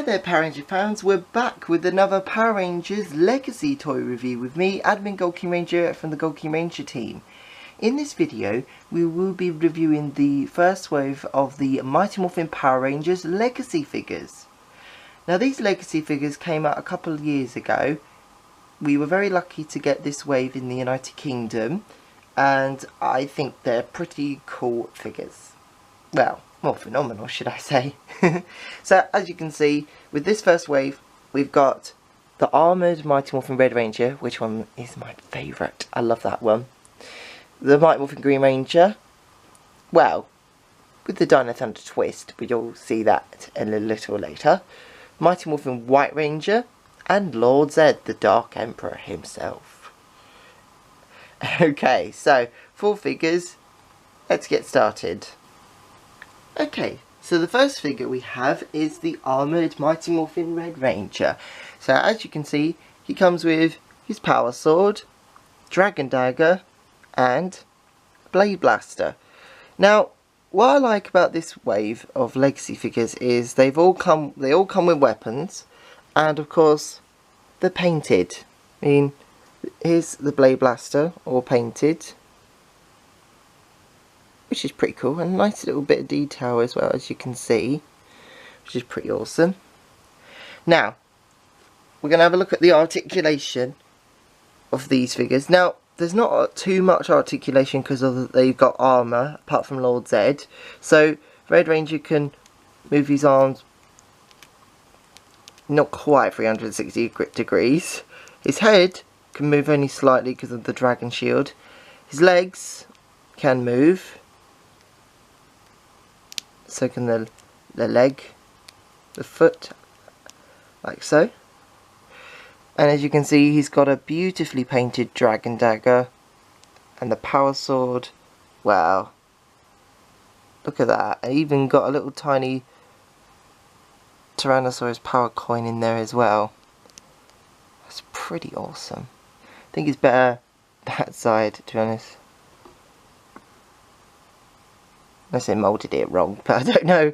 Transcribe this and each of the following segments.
there Power Ranger fans, we're back with another Power Rangers Legacy toy review with me, Admin GoldKingRanger from the GoldKingRanger team. In this video, we will be reviewing the first wave of the Mighty Morphin Power Rangers Legacy figures. Now these Legacy figures came out a couple of years ago. We were very lucky to get this wave in the United Kingdom, and I think they're pretty cool figures. Well, more phenomenal should I say. So as you can see, with this first wave we've got the armoured Mighty Morphin Red Ranger, which one is my favourite, I love that one. The Mighty Morphin Green Ranger, well, with the Dino Thunder twist, but you'll see that a little later. Mighty Morphin White Ranger, and Lord Zed, the Dark Emperor himself. Okay, so 4 figures, let's get started. Okay, so the first figure we have is the armoured Mighty Morphin Red Ranger. So as you can see, he comes with his Power Sword, Dragon Dagger, and Blade Blaster. Now, what I like about this wave of Legacy figures is they all come with weapons, and of course they're painted. I mean, here's the Blade Blaster, all painted, which is pretty cool, and a nice little bit of detail as well, as you can see, which is pretty awesome. Now, we're going to have a look at the articulation of these figures. Now, there's not too much articulation because they've got armour, apart from Lord Zed. So, Red Ranger can move his arms not quite 360 degrees. His head can move only slightly because of the dragon shield. His legs can move. So can the leg, the foot, like so. And as you can see, he's got a beautifully painted Dragon Dagger and the Power Sword. Wow, look at that. I even got a little tiny Tyrannosaurus Power coin in there as well. That's pretty awesome. I think it's better that side, to be honest. Unless they moulded it wrong, but I don't know.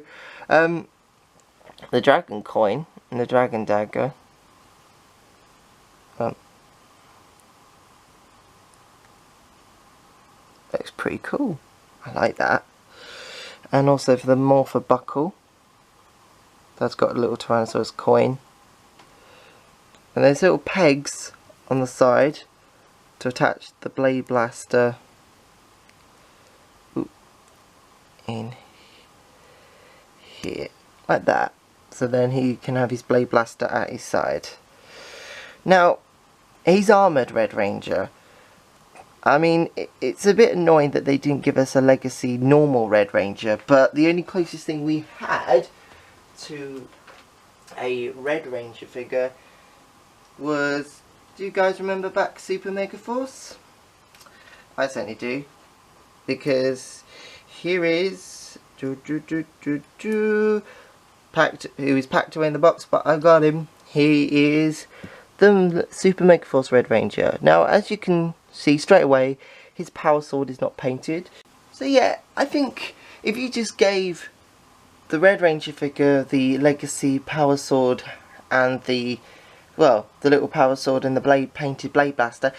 The dragon coin and the dragon dagger. Looks pretty cool. I like that. And also for the Morpher buckle, that's got a little Tyrannosaurus coin. And there's little pegs on the side to attach the Blade Blaster in here, like that. So then he can have his Blade Blaster at his side. Now, he's armoured Red Ranger. I mean, it's a bit annoying that they didn't give us a Legacy normal Red Ranger, but the only closest thing we had to a Red Ranger figure was, do you guys remember back Super MegaForce? I certainly do, because here is packed. He was packed away in the box, but I got him. He is the Super MegaForce Red Ranger. Now, as you can see straight away, his Power Sword is not painted. So yeah, I think if you just gave the Red Ranger figure the Legacy Power Sword and the little Power Sword and the painted Blade Blaster,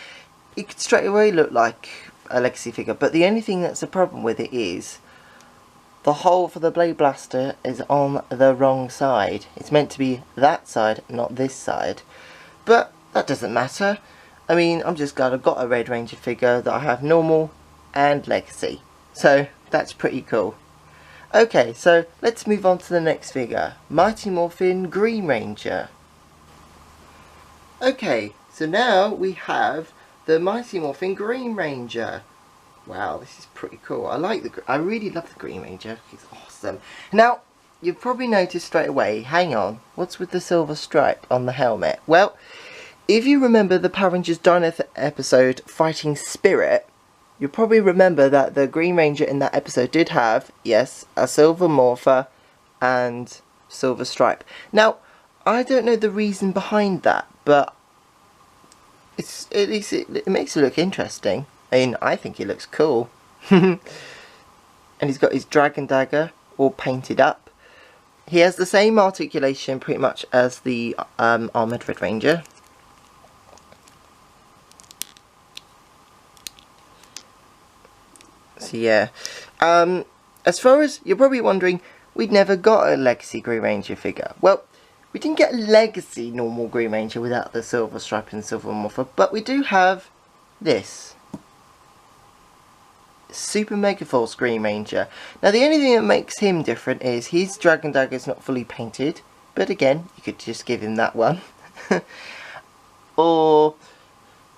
it could straight away look like a Legacy figure. But the only thing that's a problem with it is the hole for the Blade Blaster is on the wrong side. It's meant to be that side, not this side. But that doesn't matter. I mean, I'm just glad I've got a Red Ranger figure that I have normal and Legacy. So that's pretty cool. Okay, so let's move on to the next figure. Mighty Morphin Green Ranger. Okay, so now we have the Mighty Morphin Green Ranger. Wow, this is pretty cool. I really love the Green Ranger. He's awesome. Now, you've probably noticed straight away, hang on, what's with the silver stripe on the helmet? Well, if you remember the Power Rangers Dino episode, Fighting Spirit, you'll probably remember that the Green Ranger in that episode did have, yes, a silver morpher and silver stripe. Now, I don't know the reason behind that, but it makes it look interesting. I mean, I think he looks cool. And he's got his Dragon Dagger all painted up. he has the same articulation pretty much as the Armoured Red Ranger. So yeah, as far as you're probably wondering, we'd never got a Legacy Green Ranger figure. Well, we didn't get a Legacy normal Green Ranger without the silver stripe and silver Morphin, but we do have this Super MegaForce Green Ranger. Now the only thing that makes him different is his Dragon Dagger is not fully painted, but again, you could just give him that one. Or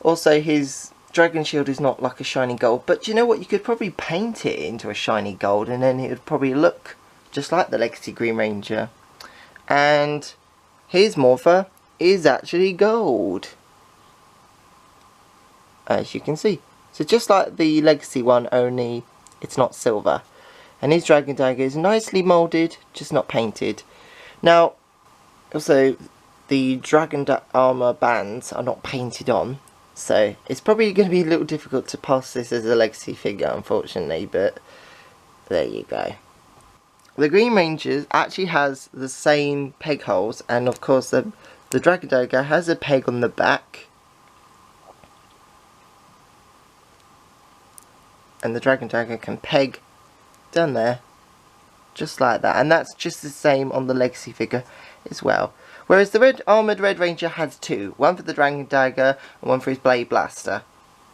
also his Dragon Shield is not like a shiny gold, but you know what, you could probably paint it into a shiny gold and then it would probably look just like the Legacy Green Ranger. And his Morpher is actually gold, as you can see. So just like the Legacy one, only it's not silver. And his Dragon Dagger is nicely moulded, just not painted. Now, also, the Dragon Armour bands are not painted on. So, it's probably going to be a little difficult to pass this as a Legacy figure, unfortunately. But, there you go. The Green Ranger actually has the same peg holes. And of course, the Dragon Dagger has a peg on the back. And the Dragon Dagger can peg down there, just like that. And that's just the same on the Legacy figure as well. Whereas the Armoured Red Ranger has two. One for the Dragon Dagger and one for his Blade Blaster.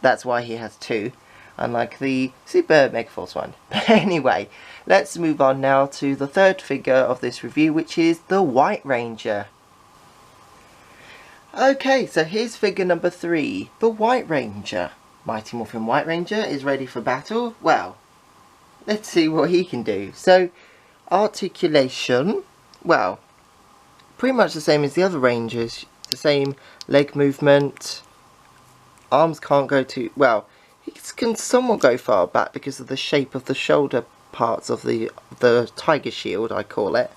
That's why he has two, unlike the Super MegaForce one. But anyway, let's move on now to the third figure of this review, which is the White Ranger. Okay, so here's figure number 3, the White Ranger. Mighty Morphin White Ranger is ready for battle. Well, let's see what he can do. So, articulation, well, pretty much the same as the other Rangers. The same leg movement. Arms can't go too, well, he can somewhat go far back because of the shape of the shoulder parts of the tiger shield, I call it.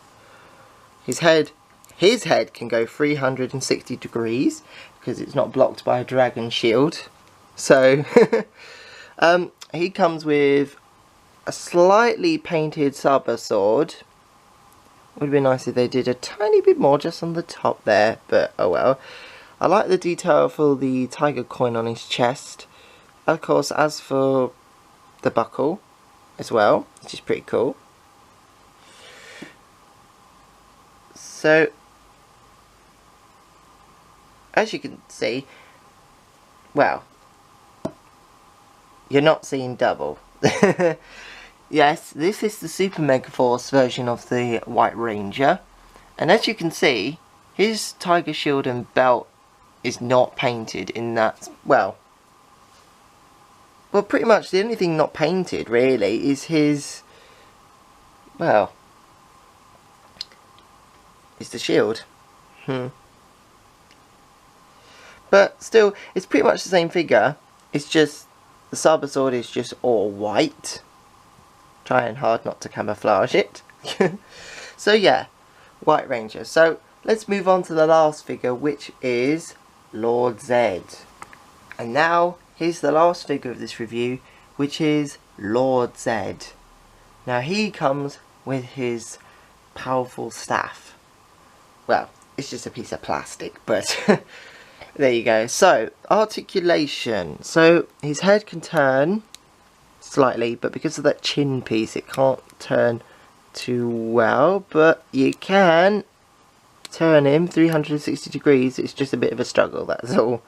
His head can go 360 degrees because it's not blocked by a dragon shield. So, he comes with a slightly painted SABAN sword. Would be nice if they did a tiny bit more just on the top there, but oh well. I like the detail for the tiger coin on his chest. Of course, as for the buckle as well, which is pretty cool. So, as you can see, well, you're not seeing double. Yes, this is the Super MegaForce version of the White Ranger. And as you can see, his tiger shield and belt is not painted in that, well, pretty much the only thing not painted really is his, well, is the shield. But still, it's pretty much the same figure. It's just the SABAN sword is just all white. Trying hard not to camouflage it. So yeah, White Ranger. So let's move on to the last figure, which is Lord Zed. And now here's the last figure of this review, which is Lord Zed. Now he comes with his powerful staff. Well, it's just a piece of plastic, but there you go. So, articulation. So, his head can turn slightly, but because of that chin piece, it can't turn too well. But you can turn him 360 degrees. It's just a bit of a struggle, that's all.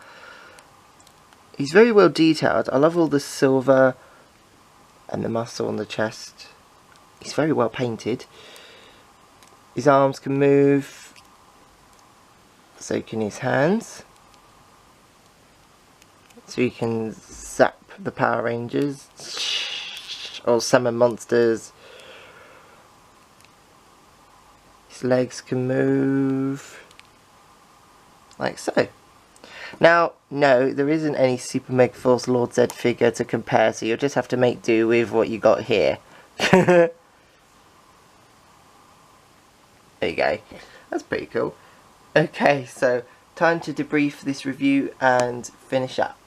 He's very well detailed. I love all the silver and the muscle on the chest. He's very well painted. His arms can move. So can his hands. So you can zap the Power Rangers or summon monsters. His legs can move like so. Now, no, there isn't any Super MegaForce Lord Zed figure to compare, so you'll just have to make do with what you got here. There you go. That's pretty cool. Okay, so time to debrief this review and finish up.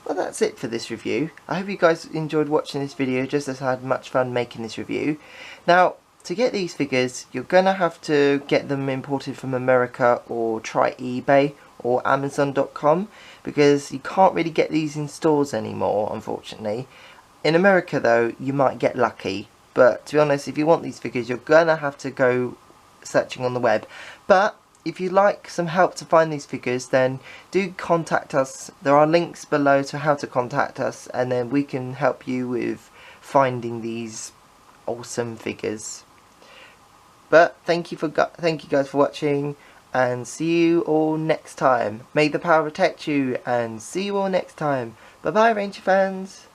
Well, that's it for this review. I hope you guys enjoyed watching this video just as I had much fun making this review. Now, to get these figures, you're going to have to get them imported from America, or try eBay or Amazon.com, because you can't really get these in stores anymore, unfortunately. In America though, you might get lucky, but to be honest, if you want these figures, you're going to have to go searching on the web. But if you'd like some help to find these figures, then do contact us. There are links below to how to contact us, and then we can help you with finding these awesome figures. But thank you guys for watching, and see you all next time. May the power protect you, and see you all next time. Bye bye, Ranger fans.